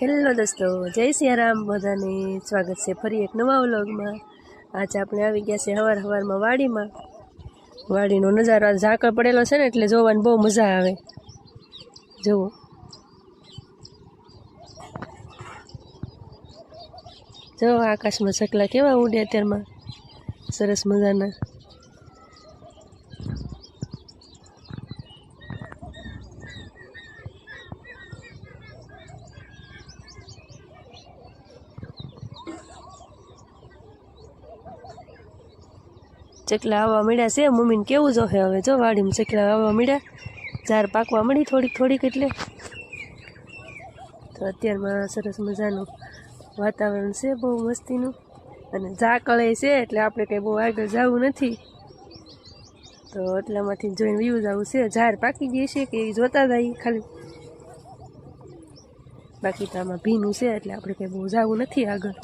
Hello દોસ્તો, જય સિયારામ બધાને સ્વાગત છે ફરી એક નવા વ્લોગમાં। આજે આપણે આવી ગયા છે સવારમાં વાડીમાં। વાડીનો નજારો આ ઝાકળ પડેલો છે ને એટલે જોવાની બહુ મજા આવે। જુઓ જો આકાશમાં ચકલા કેવા ઉડે અત્યારમાં, સરસ મજાના। ચકલા આવવા મળ્યા છે, મમ્મીને કેવું જોહે હવે। જો વાડીમાં ચકલા આવવા મળ્યા, ઝાર પાકવા મળી થોડીક થોડીક એટલે। તો અત્યારમાં સરસ મજાનું વાતાવરણ છે, બહુ મસ્તીનું, અને ઝાકળે છે એટલે આપણે કંઈ બહુ આગળ જવું નથી। તો એટલામાંથી જોઈને વ્યૂ જવું છે। ઝાર પાકી ગઈ છે કે એ જોતા જાય ખાલી, બાકી તો આમાં ભીનું છે એટલે આપણે કંઈ બહુ જવું નથી આગળ।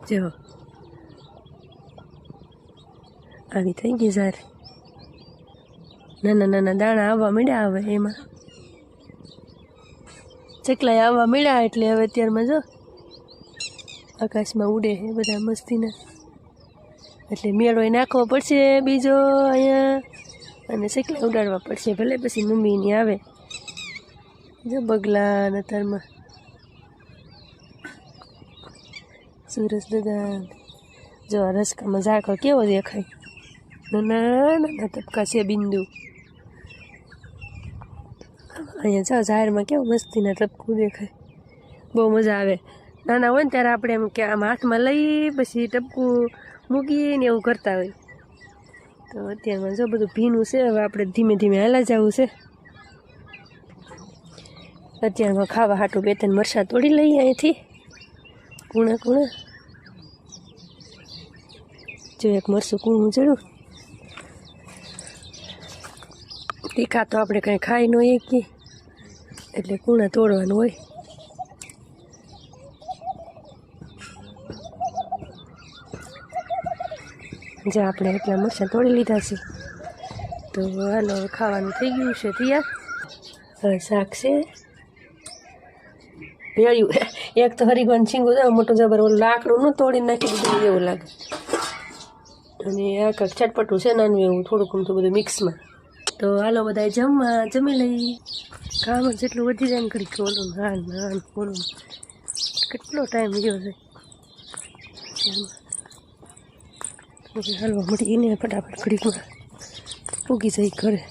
જો આવી થઈ ગઈ ઝાર, નાના નાના દાણા આવવા મળ્યા હવે એમાં, ચકલાય આવવા મળ્યા એટલે હવે અત્યારમાં જો આકાશમાં ઉડે છે બધા મસ્તીના। એટલે મેળો નાખવો પડશે બીજો અહીંયા, અને ચકલા ઉડાડવા પડશે, ભલે પછી મમ્મીની આવે। જો બગલા ને તારમાં સુરજ દાદા, જો આ રસકામાં ઝાકળ કેવો દેખાય, નાના નાના તબકા છે બિંદુ। અહીંયા જો ઝાડમાં કેવું મસ્તીના તબકું દેખાય, બહુ મજા આવે। નાના હોય ને ત્યારે આપણે એમ કે આમ હાથમાં લઈ પછી ટપકું મૂકીને એવું કરતા હોય। તો અત્યારમાં જો બધું ભીનું છે, હવે આપણે ધીમે ધીમે હાલા જવું છે। અત્યારમાં ખાવા હાટું બે ત્રણ મરચાં તોડી લઈએ અહીંથી કૂણા કૂણા। જો એક મરચું કૂણું ચડ્યું, તીખા તો આપણે કાંઈ ખાઈ ન શકીએ એટલે કૂણા તોડવાનું હોય। જે આપણે એટલા મરચાં તોડી લીધા છે, તો હાલો ખાવાનું થઈ ગયું છે તૈયાર। હવે શાક છે ભેળ્યું, એક તો હરીગવાનું છીંગું જાવ મોટું જબર, ઓલું લાકડું ન તોડીને નાખી દીધું એવું લાગે, અને આ કંઈક ચટપટું છે નાનું એવું થોડુંક તો બધું મિક્સમાં। તો હાલો બધા જમી લઈ, ખાવામાં જેટલું વધી જાય ને ઘડીક ઓલું હાલ ઓલું કેટલો ટાઈમ ગયો છે। પછી હાલવા મળી ને ફટાફટ ઘડીકમાં પૂગી જાય ઘરે।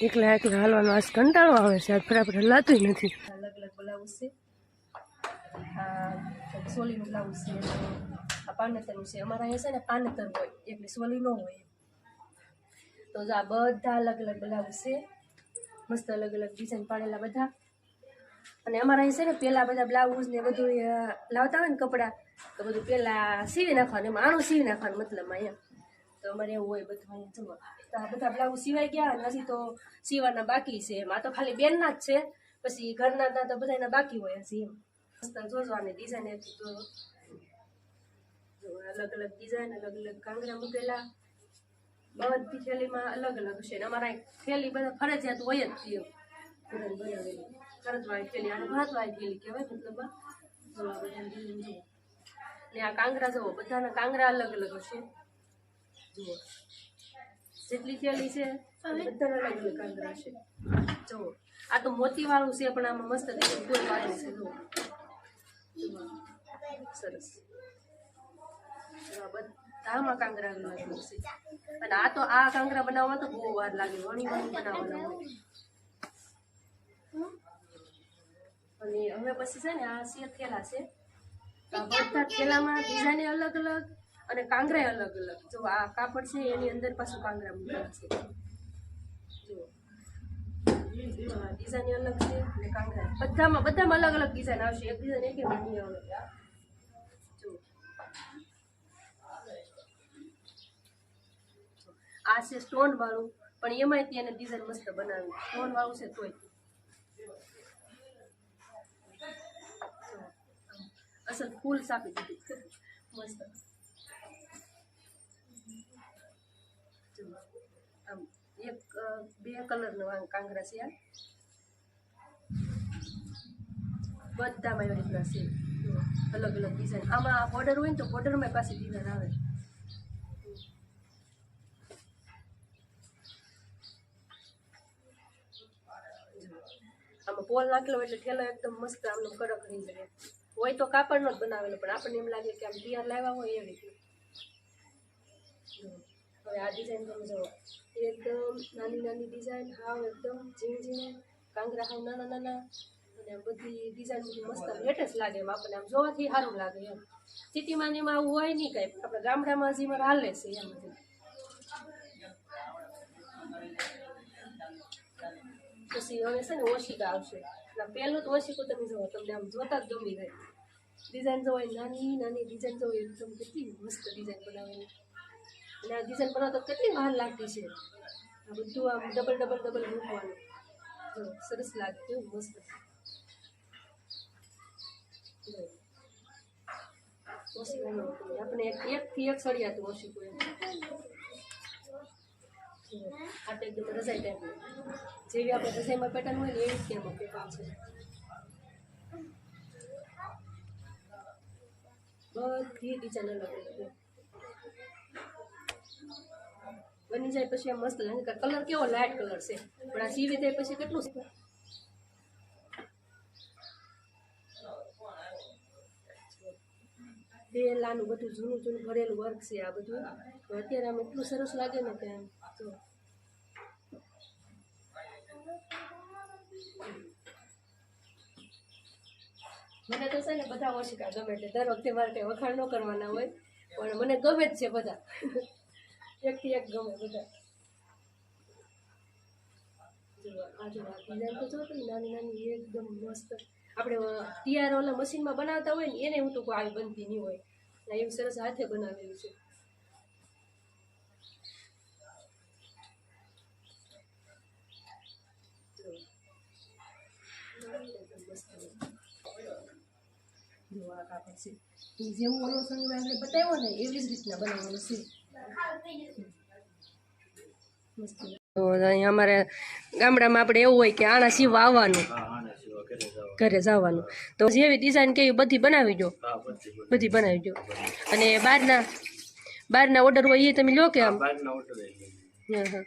એકલા હાલવાનો આજ કંટાળો આવે છે, આજ ફટાફટ હલાતું નથી। અલગ અલગ બ્લાઉઝ છે, આ સોલીનું બ્લાઉઝ છે, આ પાનેતરનું છે। અમારા અહીંયા છે ને પાનેતર હોય એટલે સોલી ન હોય, તો જો આ બધા અલગ અલગ બ્લાઉઝ છે, મસ્ત અલગ અલગ ડિઝાઇન પાડેલા બધા। અને અમારા અહીં છે ને પહેલાં બધા બ્લાઉઝ ને બધું લાવતા હોય ને કપડાં, તો બધું પહેલાં સીવી નાખવાનું, એમાં આણું સીવી નાખવાનું મતલબમાં અહીંયા। તો અમારે એવું હોય બધું અહીંયા જુઓ, તો આ બધા બ્લાઉઝ સિવાય ગયા અને હજી તો સીવાના બાકી છે। એમાં તો ખાલી બેનના જ છે, પછી ઘરના તો બધાના બાકી હોય હજી એમ। મસ્ત જોજો આની ડિઝાઇન હતી, તો અલગ અલગ ડિઝાઇન, અલગ અલગ કાંગરા મૂકેલા, બધી થેલીમાં અલગ અલગ છે। ને અમારા થેલી બધા ફરજિયાત હોય જ છે, બનાવેલી કરજવાળી થેલી, અને ભરતવાળી થેલી કહેવાય મતલબમાં। ને આ કાંગરા જુઓ, બધાના કાંગરા અલગ અલગ હશે, જુઓ જેટલી થેલી છે બધાના અલગ અલગ કાંગરા છે। જુઓ આ તો મોતીવાળું છે, પણ આમાં મસ્ત ફૂલ વાળું છે, જુઓ સરસ, બધામાં કાંગરા અલગ અલગ છે। અને આ તો આ કાંગરા બનાવવામાં તો બહુ વાર લાગે, વણી બનાવવાના હોય। અને હવે પછી છે ને આ થેલા છે, બધા થેલામાં ડિઝાઇન અલગ અલગ અને કાંગરા અલગ અલગ। જો આ કાપડ છે એની અંદર પાછું કાંગરા મૂકેલા છે, જુઓ ડિઝાઇન અલગ છે અને કાંગરા બધામાં અલગ અલગ ડિઝાઇન આવશે, એક ડિઝાઇન એક નહીં આવે। જુઓ આ છે સ્ટોન વાળું, પણ એમાંય તેને ડિઝાઇન મસ્ત બનાવી, સ્ટોન વાળું છે તોય। અસલ ફૂલ સાપી દીધી મસ્ત. જો આમ એક બે કલરનો કાંગરા છે આ બધામાં એવી રીતના છે અલગ અલગ ડિઝાઇન. આમાં બોર્ડર હોય ને તો બોર્ડરમાં પાછી ડિઝાઇન આવે. આમાં પોલ નાખેલો એટલે ઠેલો એકદમ મસ્ત આમનો કડક રહી જાય. હોય તો કાપડનો જ બનાવેલો પણ આપણને એમ લાગે કે આમ તૈયાર લાવ્યા હોય એવી રીતે. હવે આ ડિઝાઇન તમે જુઓ એકદમ નાની નાની ડિઝાઇન હાવ એકદમ ઝીણી ઝીણી કાંગરા હાવ નાના નાના અને બધી ડિઝાઇન બધી મસ્ત લેટેસ્ટ લાગે એમ આપણને આમ જોવાથી સારું લાગે એમ. સિટીમાં એમાં આવું હોય નહીં કાંઈ આપણે ગામડામાં હજી મારે હાલે છે એમ. પછી હવે છે ને ઓશિકા આવશે. પહેલું તો ઓશિકું તમે જુઓ તમને આમ જોતા જ ગમી જાય. ડિઝાઇન જો હોય નાની નાની ડિઝાઇન જો હોય એકદમ કેટલી મસ્ત ડિઝાઇન બનાવેલી. અને આ ડિઝાઇન બનાવતા કેટલી વાર લાગતી છે. આ બધું આમ ડબલ ડબલ ડબલ મૂકવાનું જો સરસ લાગે કેવું મસ્ત. ઓશિકાનું આપણે એકથી એક સળિયાતું ઓશિકું એમ. આ તો એકદમ રજાઈ ટાઈપનું જેવી આપણે રજાઈમાં પેટર્ન હોય ને એવી જ એમાં પેટર્ન છે. બધી ડિઝાઇન અલગ અલગ બની જાય પછી આ મસ્ત લાગે. કલર કેવો લાઇટ કલર છે પણ આ સીવી થાય પછી કેટલું છે. પહેલાનું બધું જૂનું જૂનું ભરેલું વર્ક છે આ બધું. તો અત્યારે આમ એટલું સરસ લાગે ને કે જો મને તો છે ને બધા ઓશિકા ગમે એટલે દર વખતે મારે કંઈ વખાણ ન કરવાના હોય પણ મને ગમે જ છે બધા. એકથી એક ગમે બધા. જો આ ડિઝાઇન તો જો નાની નાની એકદમ મસ્ત. આપણે તૈયાર ઓલા મશીનમાં બનાવતા હોય ને એને હું તો આવી બનતી નહીં હોય. એવી સરસ હાથે બનાવેલી છે. જો આ કાપડ છે જેવું ઓલો શનિવાર આપણે બતાવ્યો ને એવી જ રીતના બનાવવાનું છે. મસ્ત. તો અહીંયા અમારે ગામડામાં આપણે એવું હોય કે આના સિવા આવવાનું ઘરે જવાનું તો જેવી ડિઝાઇન કેવી બધી બનાવી દો. બધી બનાવી દો. અને બહારના ઓર્ડર હોય એ તમે લો કે આમ. હા હા